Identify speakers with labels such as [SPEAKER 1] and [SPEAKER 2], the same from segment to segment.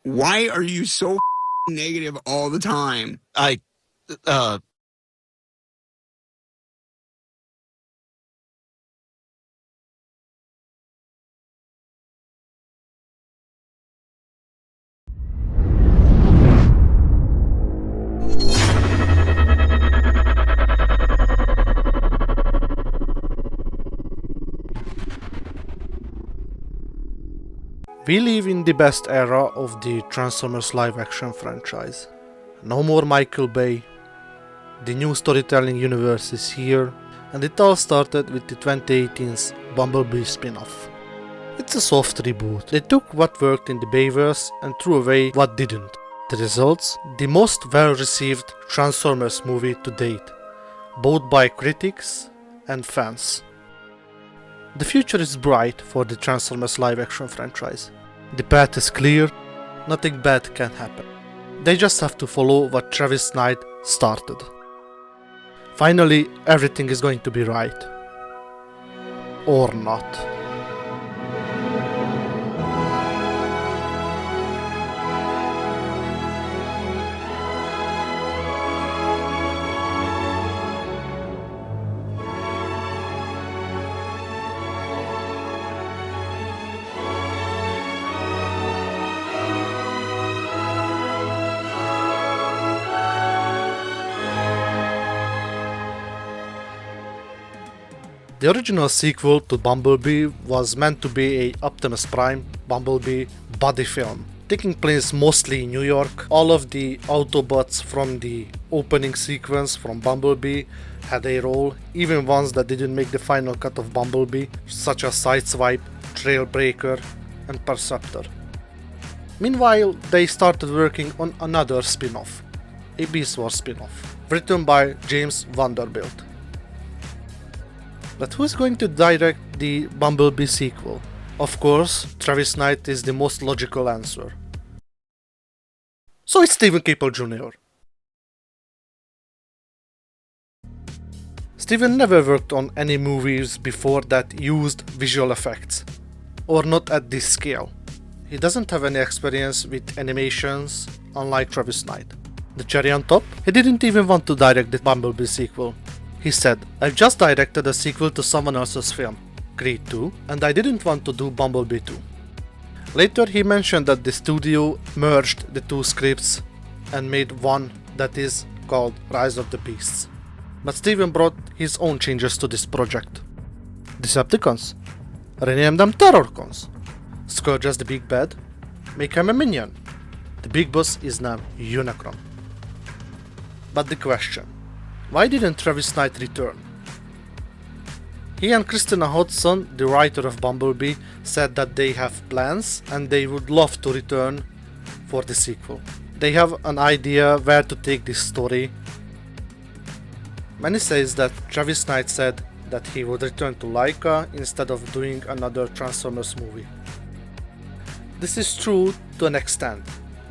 [SPEAKER 1] Why are you so negative all the time?
[SPEAKER 2] We live in the best era of the Transformers live-action franchise. No more Michael Bay, the new storytelling universe is here, and it all started with the 2018's Bumblebee spin-off. It's a soft reboot. They took what worked in the Bayverse and threw away what didn't. The results? The most well-received Transformers movie to date, both by critics and fans. The future is bright for the Transformers live-action franchise. The path is clear, nothing bad can happen. They just have to follow what Travis Knight started. Finally, everything is going to be right. Or not. The original sequel to Bumblebee was meant to be a Optimus Prime Bumblebee buddy film, taking place mostly in New York. All of the Autobots from the opening sequence from Bumblebee had a role, even ones that didn't make the final cut of Bumblebee, such as Sideswipe, Trailbreaker, and Perceptor. Meanwhile, they started working on another spin-off, a Beast Wars spin-off, written by James Vanderbilt. But who's going to direct the Bumblebee sequel? Of course, Travis Knight is the most logical answer. So it's Steven Caple Jr. Steven never worked on any movies before that used visual effects, or not at this scale. He doesn't have any experience with animations, unlike Travis Knight. The cherry on top, he didn't even want to direct the Bumblebee sequel. He said, "I've just directed a sequel to someone else's film, Creed 2, and I didn't want to do Bumblebee 2. Later he mentioned that the studio merged the two scripts and made one that is called Rise of the Beasts. But Steven brought his own changes to this project. Decepticons. Rename them Terrorcons. Scourge as the big bad. Make him a minion. The big boss is now Unicron. But the question, why didn't Travis Knight return? He and Christina Hodson, the writer of Bumblebee, said that they have plans and they would love to return for the sequel. They have an idea where to take this story. Many says that Travis Knight said that he would return to Laika instead of doing another Transformers movie. This is true to an extent.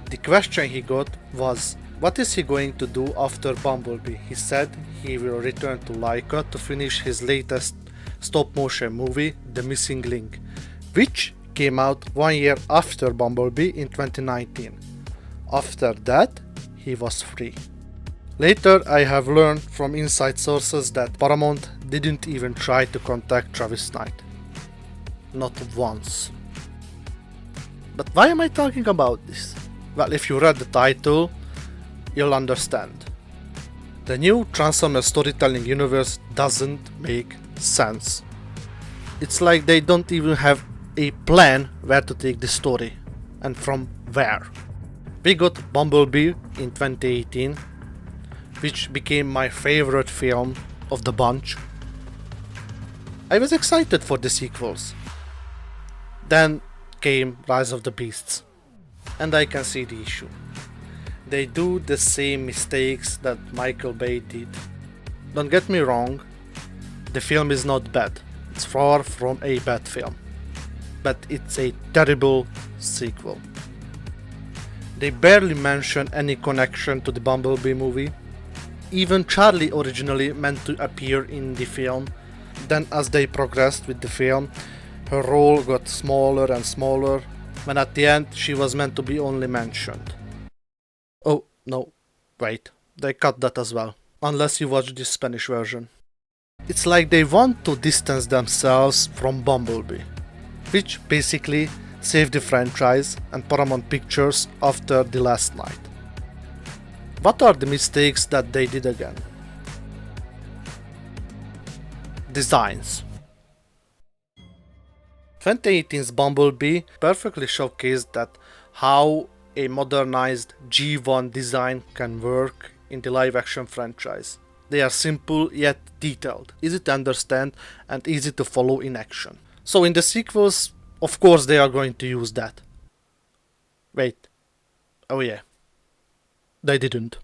[SPEAKER 2] The question he got was, what is he going to do after Bumblebee? He said he will return to Laika to finish his latest stop-motion movie, The Missing Link, which came out 1 year after Bumblebee in 2019. After that, he was free. Later, I have learned from inside sources that Paramount didn't even try to contact Travis Knight. Not once. But why am I talking about this? Well, if you read the title, you'll understand. The new Transformers storytelling universe doesn't make sense. It's like they don't even have a plan where to take the story, and from where. We got Bumblebee in 2018, which became my favorite film of the bunch. I was excited for the sequels. Then came Rise of the Beasts, and I can see the issue. They do the same mistakes that Michael Bay did. Don't get me wrong, the film is not bad. It's far from a bad film. But it's a terrible sequel. They barely mention any connection to the Bumblebee movie. Even Charlie originally meant to appear in the film. Then as they progressed with the film, her role got smaller and smaller, when at the end she was meant to be only mentioned. Oh, no, wait, they cut that as well, unless you watch the Spanish version. It's like they want to distance themselves from Bumblebee, which basically saved the franchise and Paramount Pictures after The Last Night. What are the mistakes that they did again? Designs. 2018's Bumblebee perfectly showcased that how a modernized G1 design can work in the live-action franchise. They are simple yet detailed, easy to understand and easy to follow in action. So in the sequels, of course they are going to use that. Wait. Oh yeah. They didn't.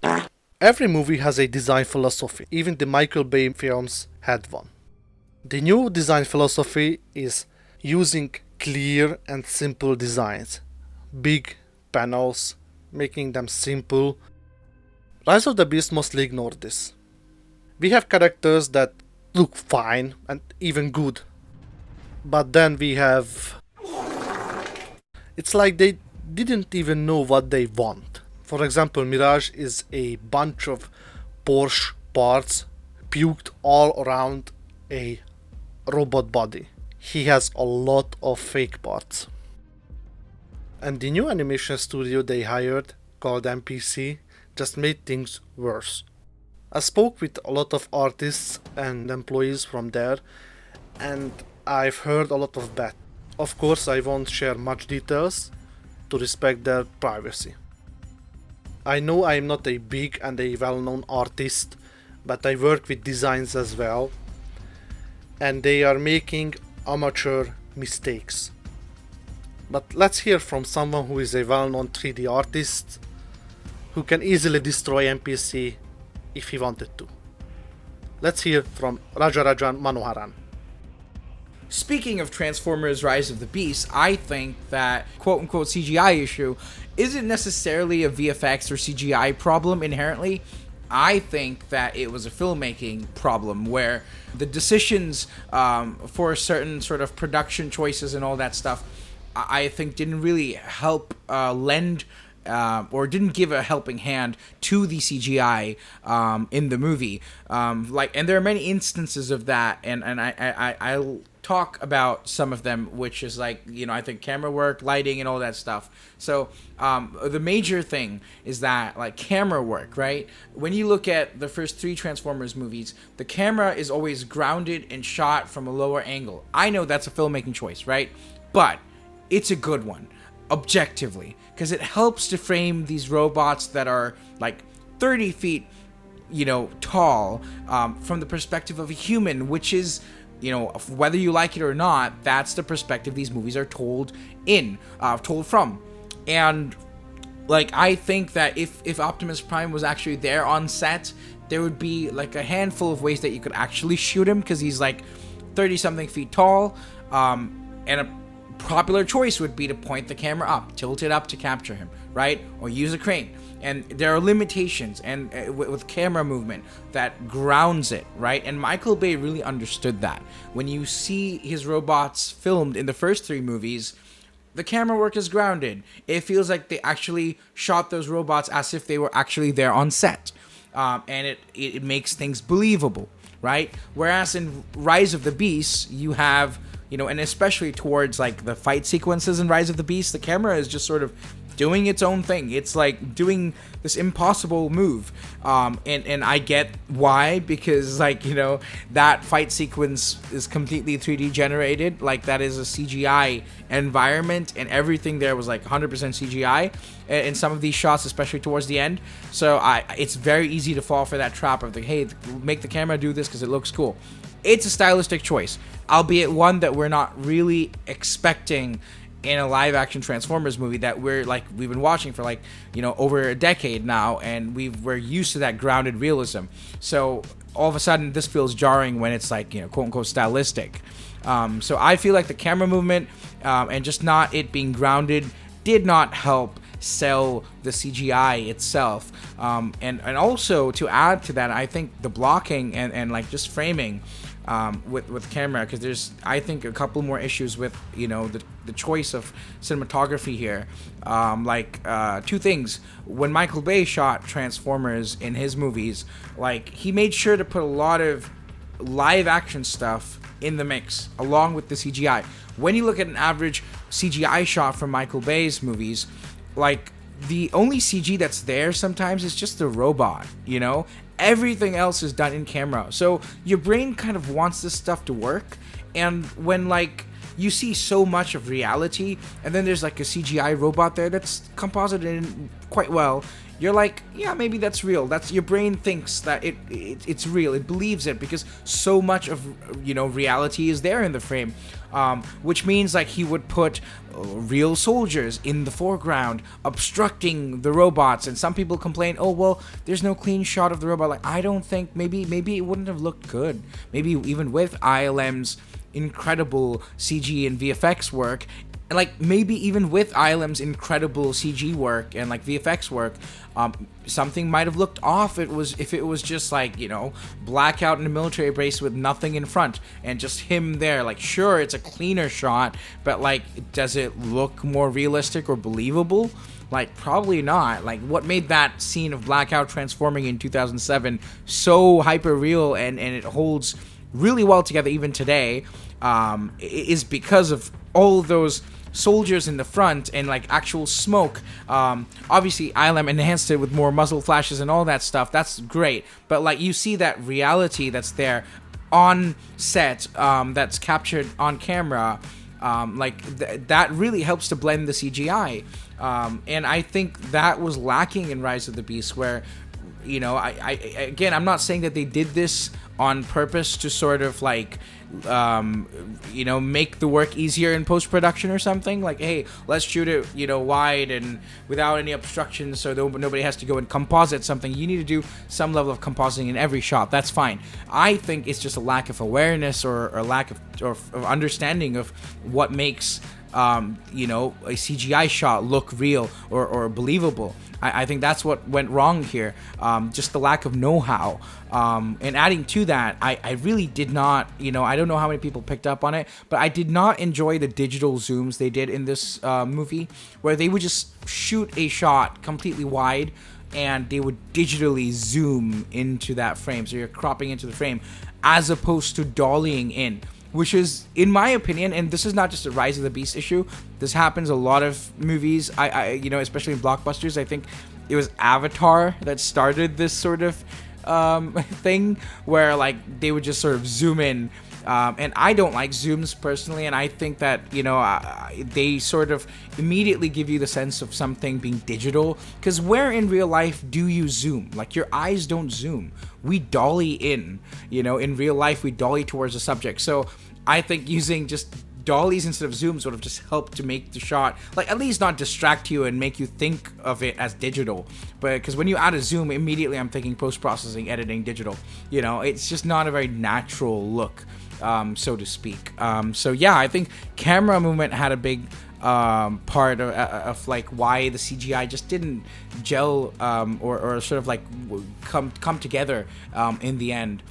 [SPEAKER 2] Every movie has a design philosophy. Even the Michael Bay films had one. The new design philosophy is using clear and simple designs. Big panels, making them simple. Rise of the Beast mostly ignored this. We have characters that look fine and even good. But then we have... It's like they didn't even know what they want. For example, Mirage is a bunch of Porsche parts puked all around a robot body. He has a lot of fake parts. And the new animation studio they hired, called MPC, just made things worse. I spoke with a lot of artists and employees from there, and I've heard a lot of bad. Of course, I won't share much details to respect their privacy. I know I'm not a big and a well-known artist, but I work with designs as well, and they are making amateur mistakes. But let's hear from someone who is a well-known 3D artist who can easily destroy NPC if he wanted to. Let's hear from Rajarajan Manoharan.
[SPEAKER 3] Speaking of Transformers Rise of the Beast, I think that quote-unquote CGI issue isn't necessarily a VFX or CGI problem inherently. I think that it was a filmmaking problem where the decisions for certain sort of production choices and all that stuff, I think didn't really help lend or didn't give a helping hand to the CGI in the movie. And there are many instances of that, and I'll talk about some of them, which is like, I think camera work, lighting, and all that stuff. So the major thing is that, like, camera work, right? When you look at the first 3 Transformers movies, the camera is always grounded and shot from a lower angle. I know that's a filmmaking choice, right? But it's a good one, objectively, because it helps to frame these robots that are like 30 feet, tall, from the perspective of a human, which is, whether you like it or not, that's the perspective these movies are told from. And like, I think that if Optimus Prime was actually there on set, there would be like a handful of ways that you could actually shoot him, because he's like 30 something feet tall, and a popular choice would be to point the camera up, tilt it up to capture him, right? Or use a crane. And there are limitations and with camera movement that grounds it, right? And Michael Bay really understood that. When you see his robots filmed in the first 3 movies, the camera work is grounded. It feels like they actually shot those robots as if they were actually there on set. And it makes things believable, right? Whereas in Rise of the Beast, you have, and especially towards like the fight sequences in Rise of the Beast, the camera is just sort of doing its own thing. It's like doing this impossible move. And I get why, because like, that fight sequence is completely 3D generated. Like, that is a CGI environment, and everything there was like 100% CGI in some of these shots, especially towards the end. So it's very easy to fall for that trap of like, hey, make the camera do this because it looks cool. It's a stylistic choice, albeit one that we're not really expecting in a live-action Transformers movie that we've been watching for like, over a decade now, and we're used to that grounded realism. So all of a sudden, this feels jarring when it's like, quote-unquote stylistic. So I feel like the camera movement and just not it being grounded did not help sell the CGI itself. And also, to add to that, I think the blocking and like just framing, with camera, because there's, I think, a couple more issues with, you know, the choice of cinematography here. Two things. When Michael Bay shot Transformers in his movies, like, he made sure to put a lot of live action stuff in the mix along with the CGI. When you look at an average CGI shot from Michael Bay's movies, like, the only CG that's there sometimes is just the robot, you know? Everything else is done in camera. So your brain kind of wants this stuff to work, and when, like, you see so much of reality and then there's like a CGI robot there that's composited in quite well, you're like, yeah, maybe that's real. That's, your brain thinks that it's real. It believes it because so much of, you know, reality is there in the frame, which means, like, he would put real soldiers in the foreground obstructing the robots, and some people complain, oh, well, there's no clean shot of the robot. Like, I don't think, maybe it wouldn't have looked good. Maybe even with ILM's incredible CG and VFX work, and, like, maybe even with ILM's incredible CG work and, like, VFX work, something might have looked off. If it was just, like, you know, blackout in a military base with nothing in front and just him there. Like, sure, it's a cleaner shot, but, like, does it look more realistic or believable? Like, probably not. Like, what made that scene of Blackout transforming in 2007 so hyper real and it holds really well together even today, is because of all those soldiers in the front and, like, actual smoke. Obviously ILM enhanced it with more muzzle flashes and all that stuff. That's great, but, like, you see that reality that's there on set, that's captured on camera. That really helps to blend the CGI, and I think that was lacking in Rise of the Beast, where, you know, again, I'm not saying that they did this on purpose to sort of, like, you know, make the work easier in post-production or something. Like, hey, let's shoot it, you know, wide and without any obstructions, so nobody has to go and composite something. You need to do some level of compositing in every shot. That's fine. I think it's just a lack of awareness or lack of understanding of what makes, you know, a CGI shot look real or believable. I think that's what went wrong here, just the lack of know-how. And adding to that, I really did not, you know, I don't know how many people picked up on it, but I did not enjoy the digital zooms they did in this movie, where they would just shoot a shot completely wide and they would digitally zoom into that frame. So you're cropping into the frame as opposed to dollying in, which is, in my opinion, and this is not just a Rise of the Beast issue, this happens a lot of movies, I you know, especially in blockbusters. I think it was Avatar that started this sort of thing where, like, they would just sort of zoom in, and I don't like zooms personally, and I think that, you know, they sort of immediately give you the sense of something being digital, because where in real life do you zoom? Like, your eyes don't zoom. We dolly in, you know, in real life we dolly towards the subject. So I think using just dollies instead of zooms would have just helped to make the shot, like, at least not distract you and make you think of it as digital. But because when you add a zoom, immediately I'm thinking post-processing, editing, digital. You know, it's just not a very natural look, so to speak. So yeah, I think camera movement had a big part of like why the CGI just didn't gel, or sort of like come together in the end.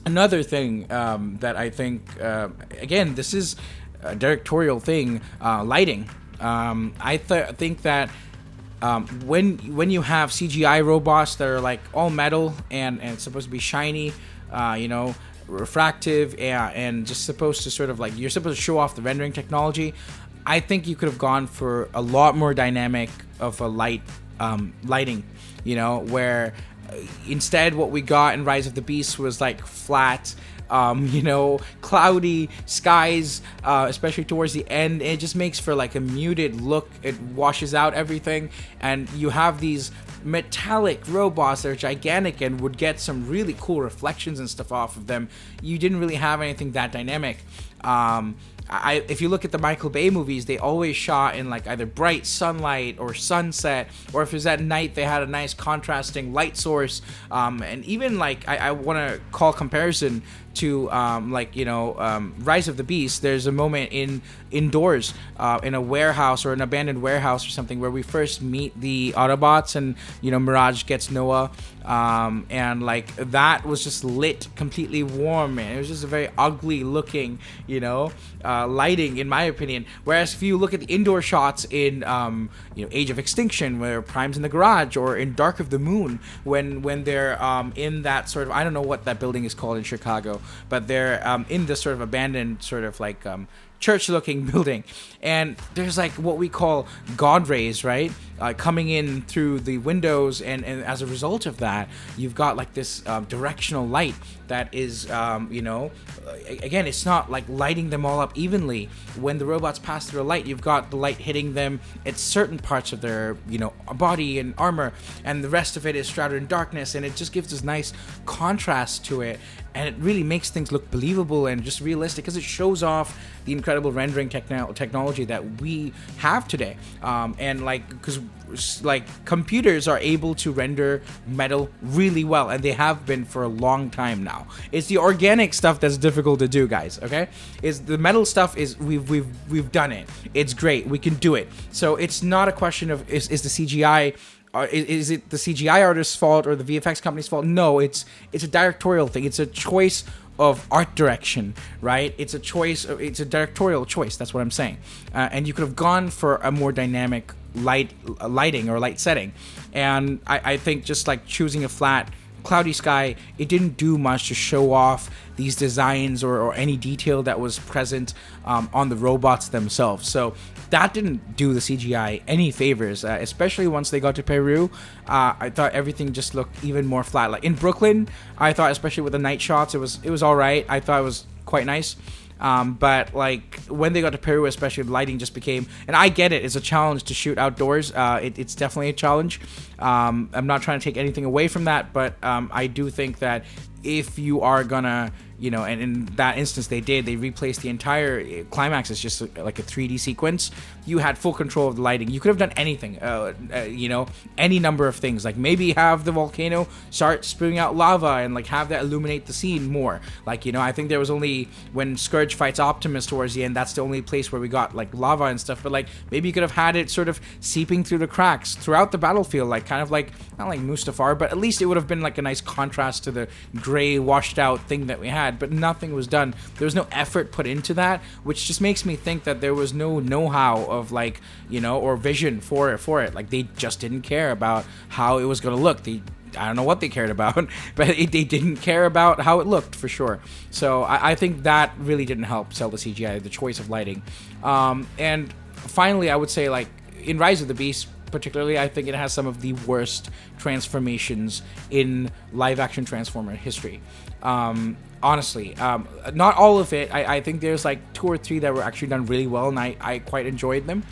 [SPEAKER 3] Another thing that I think, again, this is a directorial thing, lighting. I think that when you have CGI robots that are like all metal and supposed to be shiny, you know, refractive, and just supposed to sort of like, you're supposed to show off the rendering technology, I think you could have gone for a lot more dynamic of a lighting, you know, where instead what we got in Rise of the Beast was like flat, you know, cloudy skies, especially towards the end. It just makes for like a muted look. It washes out everything, and you have these metallic robots that are gigantic and would get some really cool reflections and stuff off of them. You didn't really have anything that dynamic. if you look at the Michael Bay movies, they always shot in like either bright sunlight or sunset, or if it was at night, they had a nice contrasting light source. And even like I want to call comparison to Rise of the Beast. There's a moment indoors in a warehouse or an abandoned warehouse or something where we first meet the Autobots, and Mirage gets Noah, and like that was just lit completely warm, and it was just a very ugly looking lighting, in my opinion. Whereas if you look at the indoor shots in Age of Extinction, where Prime's in the garage, or in Dark of the Moon when they're in that sort of, I don't know what that building is called in Chicago, but they're in this sort of abandoned sort of like church-looking building, and there's like what we call God rays, right, coming in through the windows, and as a result of that, you've got like this directional light that is, again, it's not like lighting them all up evenly. When the robots pass through a light, you've got the light hitting them at certain parts of their, body and armor, and the rest of it is shrouded in darkness, and it just gives this nice contrast to it, and it really makes things look believable and just realistic, because it shows off the incredible rendering technology that we have today. And like, because like computers are able to render metal really well, and they have been for a long time now. It's the organic stuff that's difficult to do, guys. Okay, is the metal stuff is we've done it. It's great. We can do it. So it's not a question of is the CGI. Is it the CGI artist's fault or the VFX company's fault? No, it's a directorial thing. It's a choice of art direction, right? It's a choice. It's a directorial choice. That's what I'm saying. And you could have gone for a more dynamic lighting or light setting. And I think just like choosing a flat, cloudy sky, it didn't do much to show off these designs or any detail that was present on the robots themselves. So that didn't do the CGI any favors, especially once they got to Peru. I thought everything just looked even more flat. Like in Brooklyn, I thought, especially with the night shots, it was all right. I thought it was quite nice. But like when they got to Peru, especially, the lighting just became, and I get it, it's a challenge to shoot outdoors. It's definitely a challenge. I'm not trying to take anything away from that, but I do think that if you are gonna, and in that instance they replaced the entire climax as just like a 3D sequence. You had full control of the lighting. You could have done anything, any number of things. Like maybe have the volcano start spewing out lava and like have that illuminate the scene more. Like, I think there was only when Scourge fights Optimus towards the end, that's the only place where we got like lava and stuff. But like maybe you could have had it sort of seeping through the cracks throughout the battlefield, like kind of like, not like Mustafar, but at least it would have been like a nice contrast to the gray washed out thing that we had. But nothing was done. There was no effort put into that, which just makes me think that there was no know-how of like, or vision for it. Like they just didn't care about how it was going to look. I don't know what they cared about, but they didn't care about how it looked, for sure. So I think that really didn't help sell the CGI, the choice of lighting. And finally, I would say, like, in Rise of the Beast particularly, I think it has some of the worst transformations in live-action Transformer history. Honestly, not all of it. I think there's like 2 or 3 that were actually done really well, and I quite enjoyed them.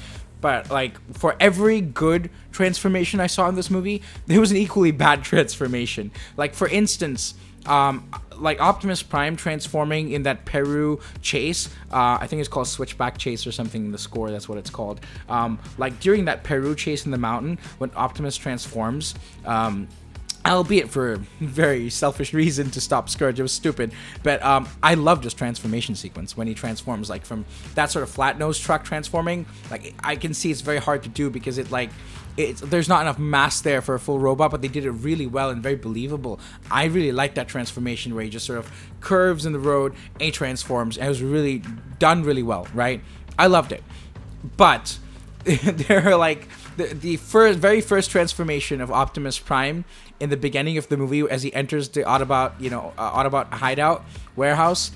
[SPEAKER 3] But like for every good transformation I saw in this movie, there was an equally bad transformation. Like for instance, like Optimus Prime transforming in that Peru chase, I think it's called Switchback Chase or something in the score, that's what it's called. Like during that Peru chase in the mountain, when Optimus transforms, albeit for a very selfish reason to stop Scourge, it was stupid, but I loved his transformation sequence when he transforms, like from that sort of flat nose truck transforming. Like I can see it's very hard to do because there's not enough mass there for a full robot, but they did it really well and very believable. I really liked that transformation where he just sort of curves in the road and he transforms, and it was really done really well, right? I loved it. But there are like the very first transformation of Optimus Prime in the beginning of the movie as he enters the Autobot, Autobot hideout warehouse.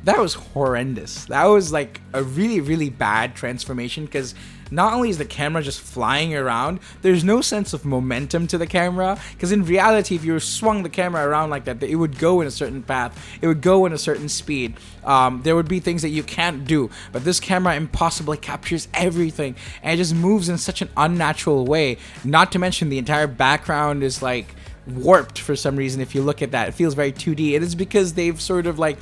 [SPEAKER 3] That was horrendous. That was like a really, really bad transformation, because not only is the camera just flying around, there's no sense of momentum to the camera, because in reality, if you swung the camera around like that, it would go in a certain path, it would go in a certain speed. There would be things that you can't do, but this camera impossibly captures everything, and it just moves in such an unnatural way. Not to mention the entire background is like warped for some reason. If you look at that, it feels very 2D, and it's because they've sort of like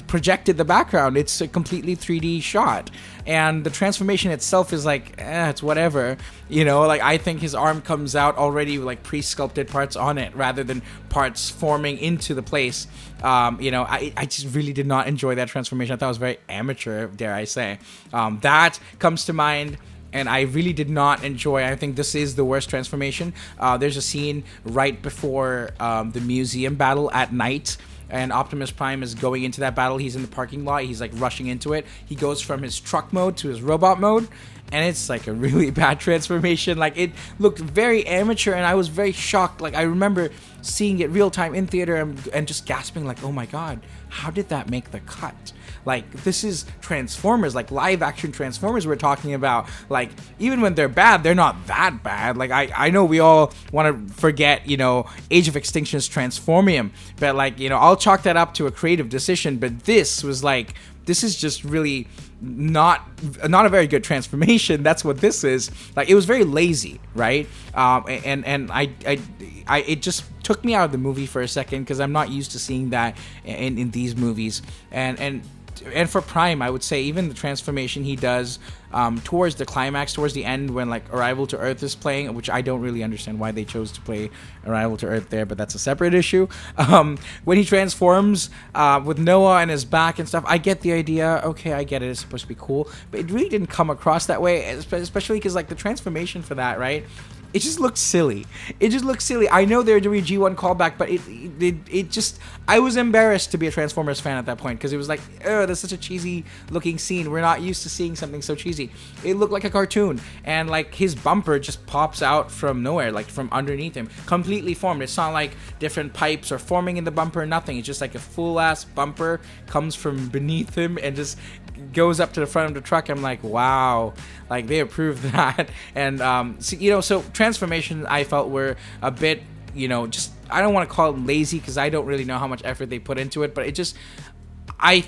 [SPEAKER 3] projected the background. It's a completely 3D shot, and the transformation itself is like, it's whatever. Like I think his arm comes out already with like pre-sculpted parts on it rather than parts forming into the place. I just really did not enjoy that transformation. I thought it was very amateur, dare I say. That comes to mind. And I really did not enjoy. I think this is the worst transformation. There's a scene right before the museum battle at night, and Optimus Prime is going into that battle. He's in the parking lot. He's like rushing into it. He goes from his truck mode to his robot mode, and it's like a really bad transformation. Like it looked very amateur, and I was very shocked. Like I remember seeing it real time in theater and just gasping like, oh my god, how did that make the cut? Like, this is Transformers, like live action Transformers we're talking about. Like, even when they're bad, they're not that bad. Like, I know we all want to forget, Age of Extinction's Transformium, but like, I'll chalk that up to a creative decision. But this was like, this is just really not a very good transformation. That's what this is. Like, it was very lazy, right? And it just took me out of the movie for a second because I'm not used to seeing that in these movies. And for Prime, I would say even the transformation he does towards the climax, towards the end, when like Arrival to Earth is playing, which I don't really understand why they chose to play Arrival to Earth there, but that's a separate issue. When he transforms with Noah and his back and stuff, I get the idea. Okay, I get it. It's supposed to be cool, but it really didn't come across that way, especially because like the transformation for that, right? It just looked silly. I know they're doing a G1 callback, but it just... I was embarrassed to be a Transformers fan at that point because it was like, oh, that's such a cheesy looking scene. We're not used to seeing something so cheesy. It looked like a cartoon, and like his bumper just pops out from nowhere, like from underneath him, completely formed. It's not like different pipes are forming in the bumper or nothing. It's just like a full ass bumper comes from beneath him and just goes up to the front of the truck. I'm like, wow, like they approved that. And so transformation I felt were a bit, just, I don't want to call it lazy because I don't really know how much effort they put into it, but it just, I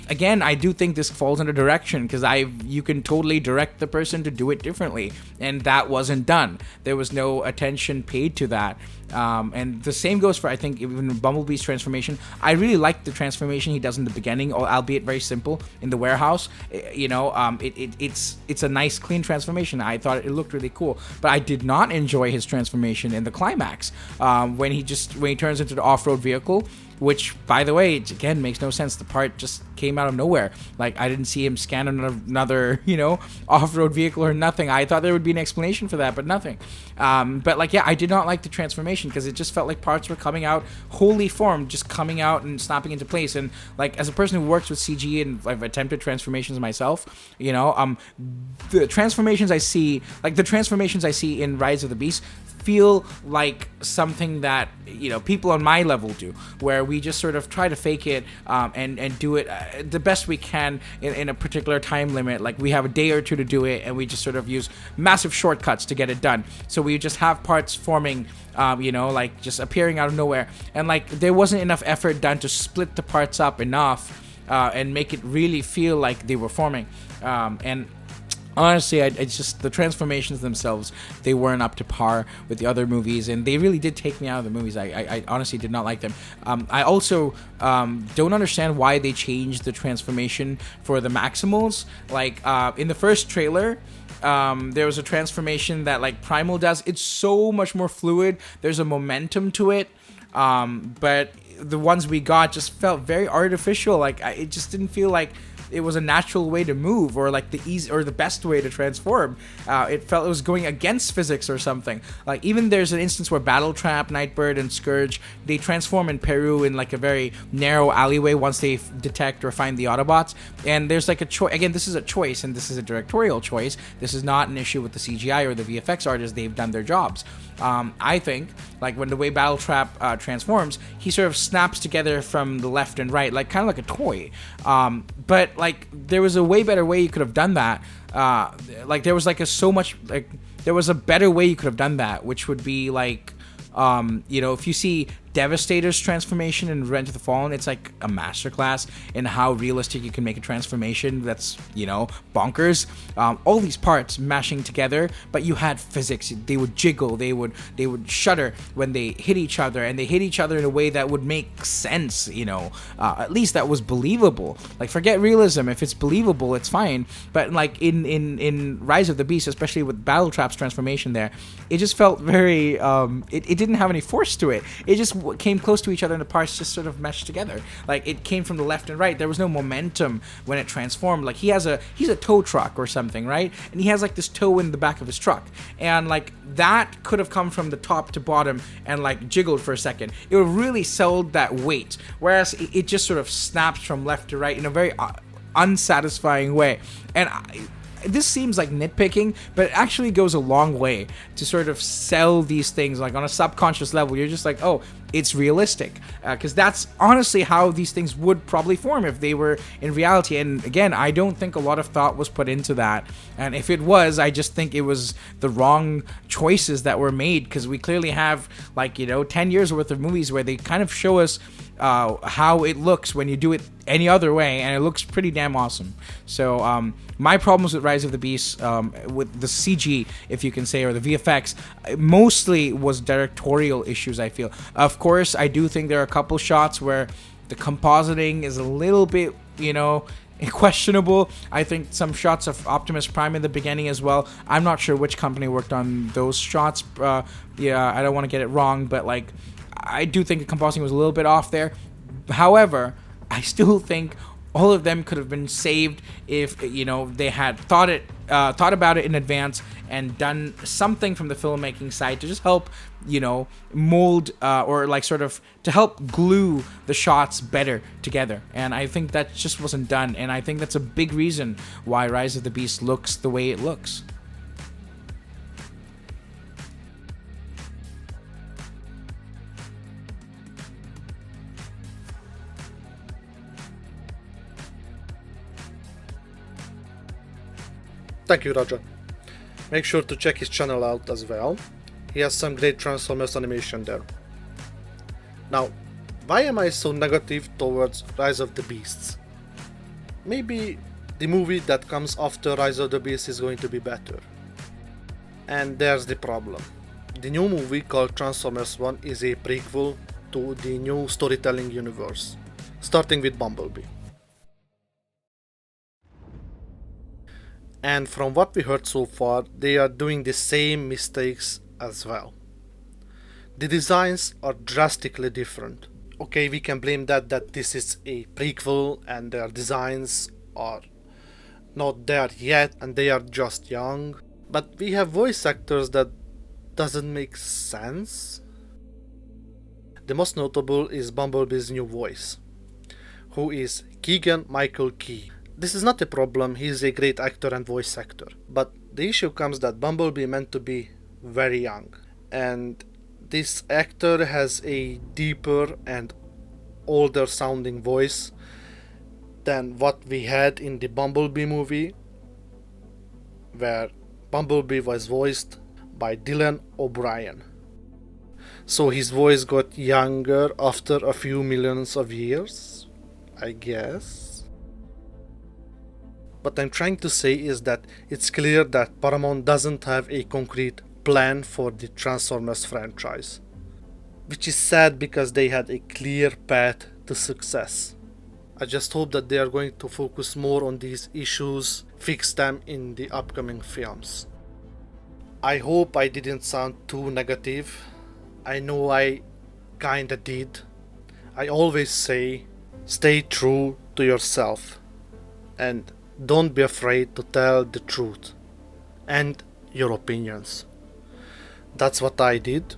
[SPEAKER 3] do think this falls under direction because you can totally direct the person to do it differently, and that wasn't done. There was no attention paid to that. And the same goes for, I think, even Bumblebee's transformation. I really liked the transformation he does in the beginning, albeit very simple, in the warehouse. It's a nice, clean transformation. I thought it looked really cool, but I did not enjoy his transformation in the climax when he turns into the off-road vehicle. Which, by the way, again, makes no sense. The part just came out of nowhere. Like, I didn't see him scan another, off-road vehicle or nothing. I thought there would be an explanation for that, but nothing. But, like, yeah, I did not like the transformation because it just felt like parts were coming out wholly formed, just coming out and snapping into place. And, like, as a person who works with CG and I've attempted transformations myself, the transformations I see in Rise of the Beast feel like something that people on my level do, where we just sort of try to fake it and do it the best we can in a particular time limit. Like we have a day or two to do it, and we just sort of use massive shortcuts to get it done. So we just have parts forming, like just appearing out of nowhere, and like there wasn't enough effort done to split the parts up enough and make it really feel like they were forming. And honestly, it's just the transformations themselves, they weren't up to par with the other movies, and they really did take me out of the movies. I honestly did not like them. I also don't understand why they changed the transformation for the Maximals. Like, in the first trailer, there was a transformation that, like, Primal does. It's so much more fluid. There's a momentum to it. But the ones we got just felt very artificial. Like, it just didn't feel like it was a natural way to move, or like the easy or the best way to transform. It felt it was going against physics or something. Like, even there's an instance where Battletrap, Nightbird, and Scourge, they transform in Peru in like a very narrow alleyway once they detect or find the Autobots. And there's like a choice. Again, this is a choice, and this is a directorial choice. This is not an issue with the CGI or the VFX artists. They've done their jobs. I think, like, when the way Battletrap transforms, he sort of snaps together from the left and right, like kind of like a toy. But like, there was a way better way you could have done that. Like, there was like there was a better way you could have done that, which would be like, if you see Devastator's transformation in Revenge of the Fallen, it's like a masterclass in how realistic you can make a transformation that's, bonkers. All these parts mashing together, but you had physics. They would jiggle, they would shudder when they hit each other, and they hit each other in a way that would make sense, at least that was believable. Like, forget realism. If it's believable, it's fine. But like in Rise of the Beast, especially with Battletrap's transformation there, it just felt very, it didn't have any force to it. It just came close to each other and the parts just sort of meshed together. Like, it came from the left and right. There was no momentum when it transformed. Like, he's a tow truck or something, right? And he has like this toe in the back of his truck. And like, that could have come from the top to bottom and like jiggled for a second. It would really sell that weight. Whereas it just sort of snaps from left to right in a very unsatisfying way. And this seems like nitpicking, but it actually goes a long way to sort of sell these things like on a subconscious level. You're just like, oh, it's realistic, because that's honestly how these things would probably form if they were in reality. And again, I don't think a lot of thought was put into that, and if it was, I just think it was the wrong choices that were made, because we clearly have 10 years worth of movies where they kind of show us how it looks when you do it any other way, and it looks pretty damn awesome. So my problems with Rise of the Beast, with the CG, if you can say, or the VFX, mostly was directorial issues, I feel. Of course, I do think there are a couple shots where the compositing is a little bit, questionable. I think some shots of Optimus Prime in the beginning as well. I'm not sure which company worked on those shots. I don't want to get it wrong, but like, I do think the compositing was a little bit off there. However, I still think all of them could have been saved if they had thought about it in advance and done something from the filmmaking side to just help mold or like sort of to help glue the shots better together. And I think that just wasn't done, and I think that's a big reason why Rise of the Beast looks the way it looks.
[SPEAKER 2] Thank you, Raja. Make sure to check his channel out as well. He has some great Transformers animation there. Now, why am I so negative towards Rise of the Beasts? Maybe the movie that comes after Rise of the Beasts is going to be better. And there's the problem. The new movie called Transformers 1 is a prequel to the new storytelling universe, starting with Bumblebee. And from what we heard so far, they are doing the same mistakes as well. The designs are drastically different. Okay, we can blame that this is a prequel and their designs are not there yet and they are just young. But we have voice actors that doesn't make sense. The most notable is Bumblebee's new voice, who is Keegan-Michael Key. This is not a problem, he is a great actor and voice actor. But the issue comes that Bumblebee meant to be very young. And this actor has a deeper and older sounding voice than what we had in the Bumblebee movie, where Bumblebee was voiced by Dylan O'Brien. So his voice got younger after a few millions of years, I guess. What I'm trying to say is that it's clear that Paramount doesn't have a concrete plan for the Transformers franchise, which is sad because they had a clear path to success. I just hope that they are going to focus more on these issues, fix them in the upcoming films. I hope I didn't sound too negative. I know I kinda did. I always say, stay true to yourself and don't be afraid to tell the truth and your opinions. That's what I did.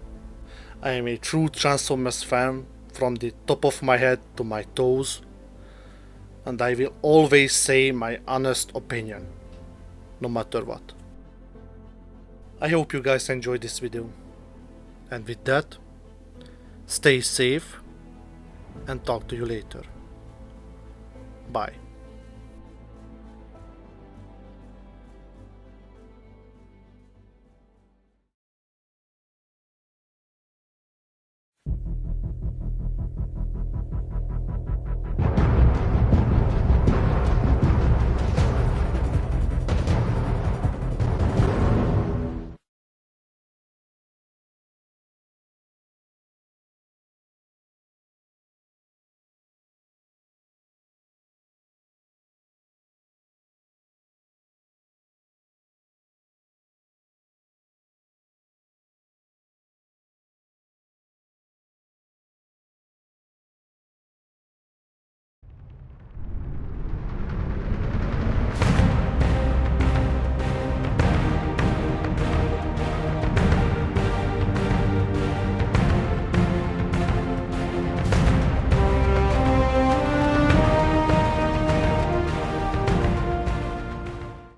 [SPEAKER 2] I am a true Transformers fan from the top of my head to my toes, and I will always say my honest opinion, no matter what. I hope you guys enjoyed this video, and with that, stay safe and talk to you later. Bye.